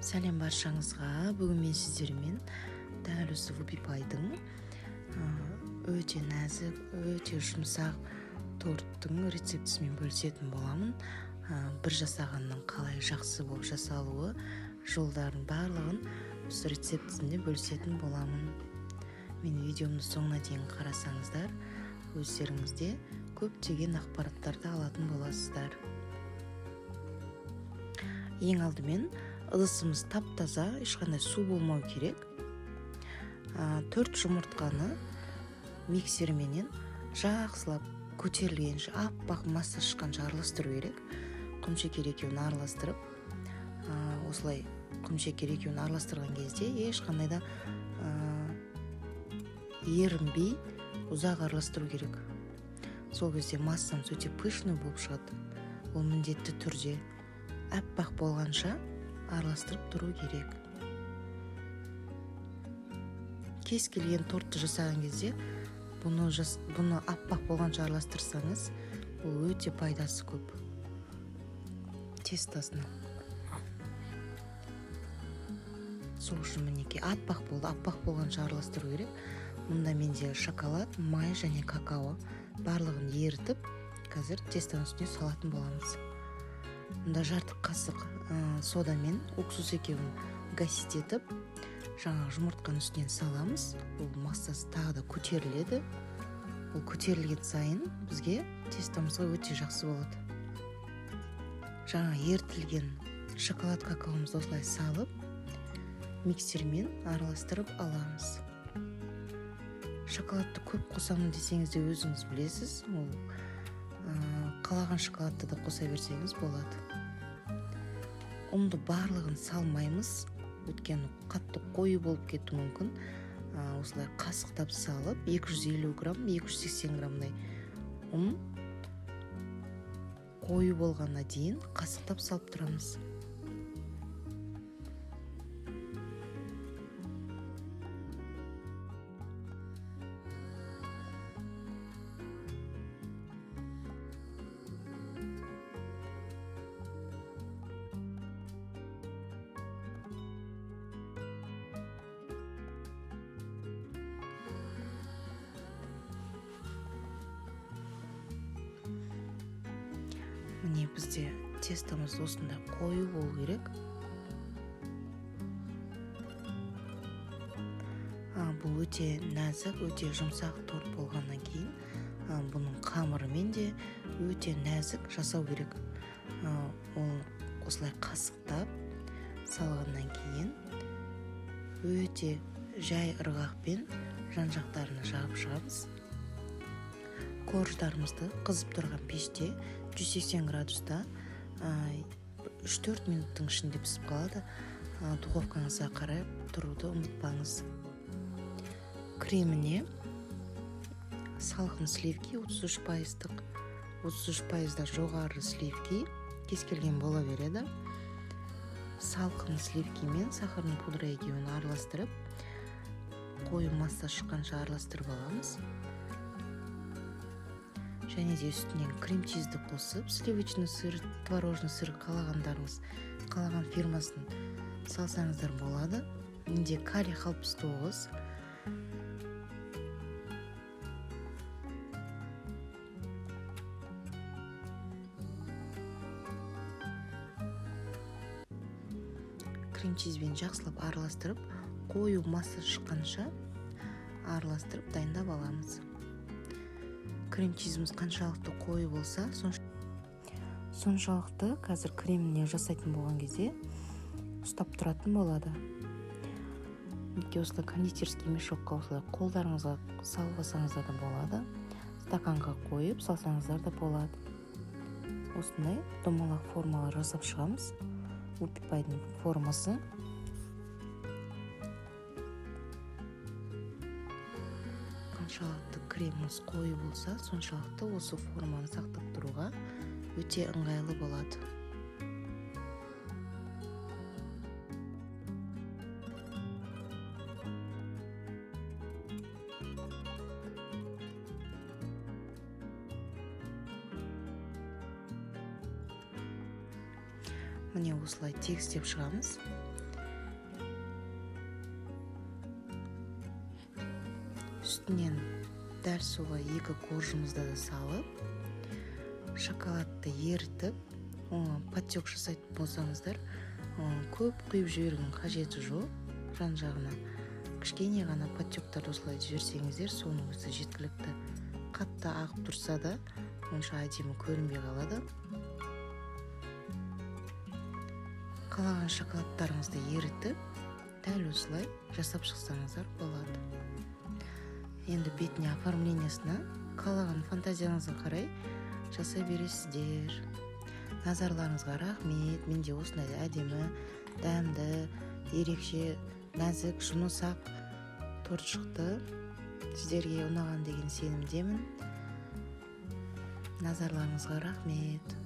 Сәлем баршаңызға. Бүгін мен сіздермен дәл осы вупипайдың өте нәзік, өте жұмсақ торттың рецептісімен бөлісетін боламын. Бір жасағанның қалай жақсы болып жасалуы жолдарын барлығын осы рецептісінде бөлісетін боламын. Мен видеомды соңына дейін қарасаңыздар, өздеріңізде көптеген ақпараттарды алатын боласыздар. Ең алдымен ыдысымыз тап-таза, ешқандай су болмау керек. 4 жұмыртқаны миксерменен жақсылап көтерілгенше, аппақ масса шыққанша араластыру керек. Құмшекер екеуін араластырып, осылай құмшекер екеуін араластырған кезде ешқандай да ерінбей ұзақ араластыру керек. Сол кезде массамыз өте пышный болып шығады. Ол міндетті түрде аппақ болғанша араластырып тұру керек. Кез келген тортты жасаған кезде бұны аппақ болғанша араластырсаңыз, ол өте пайдасы көп тестасына. Сол үшін мінекей аппақ болғанша араластыру керек. Мұнда менде шоколад, май және какао барлығын ерітіп, қазір тестоның үстіне салатын боламыз. Мұнда жарты қасық сода мен уксус екеуін гаситетіп, жаңағы жұмыртқаның үстінен саламыз. Ол массасы тағы да көтеріледі. Ол көтерілген сайын бізге тестомызға өте жақсы болады. Жаңа ерітілген шоколад какаомызды осылай салып, миксермен араластырып аламыз. Шоколадты көп қосамын десеңіз де өзіңіз білесіз. Ол қалаған шоколадты да қоса берсеңіз болады. Ұнды барлығын салмаймыз, өйткені қатты қою болып кетуі мүмкін. Осылай қасықтап салып, 250 грамм, 280 граммдай ұн қою болғанына дейін қасықтап салып тұрамыз. Міне бізде тестомыз осындай қою болу керек. Бұл өте нәзік, өте жұмсақ торт болғаннан кейін, бұның қамырымен де өте нәзік жасау керек. Ол осылай қасықтап салғаннан кейін өте жай ырғақпен жан-жақтарына жағып шығамыз. Корждарымызды қызып тұрған пеште 180 градуста 3-4 минуттың ішінде пісіп қалады. Духовкаңызға қарай тұруды ұмытпаңыз. Креміне салқын сливки 33%, 33%-да жоғары сливки кез келген бола береді. Салқын сливки мен сахарный пудра екеуін араластырып, қою масса шыққанша араластырып аламыз. Және де үстінен крем-чизді қосып, сливочный сыр, творожный сыр қалаған фирмасын салсаңыздар болады. Менде калий 69. Крем-чизбен жақсылап араластырып, қою масса шыққанша араластырып дайындап аламыз. Крем-чизіміз қаншалықты қою болса, соншалықты қазір креміне жасайтын болған кезде ұстап тұратын болады. Осылай кондитерский мешокқа осылай қолдарыңызға салғасаңыздар да болады. Стаканға қойып салсаңыздар да болады. Осындай домалақ формалар жасап шығамыз. Вупипайдың формасы. Қаншалықты креміміз қою болса, соншалықты осы форманы сақтап тұруға өте ыңғайлы болады. Міне осылай тегістеп шығамыз. үстінен дәл суға 2 коржымызды да салып, шоколадты ерітіп, подтек жасайтын болсаңыздар, көп құйып жіберудің қажеті жоқ. Жан-жағына кішкене ғана подтектар осылай жіберсеңіздер, соның өзі жеткілікті. Қатты ағып тұрса да, онша әдемі көрінбей қалады. Қалаған шоколадтарыңызды ерітіп, дәл осылай жасап шықсаңыздар болады. Енді бетіне оформлениясына қалаған фантазияңызға қарай жасай бересіздер. Назарларыңызға рахмет. Менде осындай әдемі, дәмді, ерекше, нәзік, жұмсақ торт шықты. Сіздерге ұнаған деген сенімдемін. Назарларыңызға рахмет.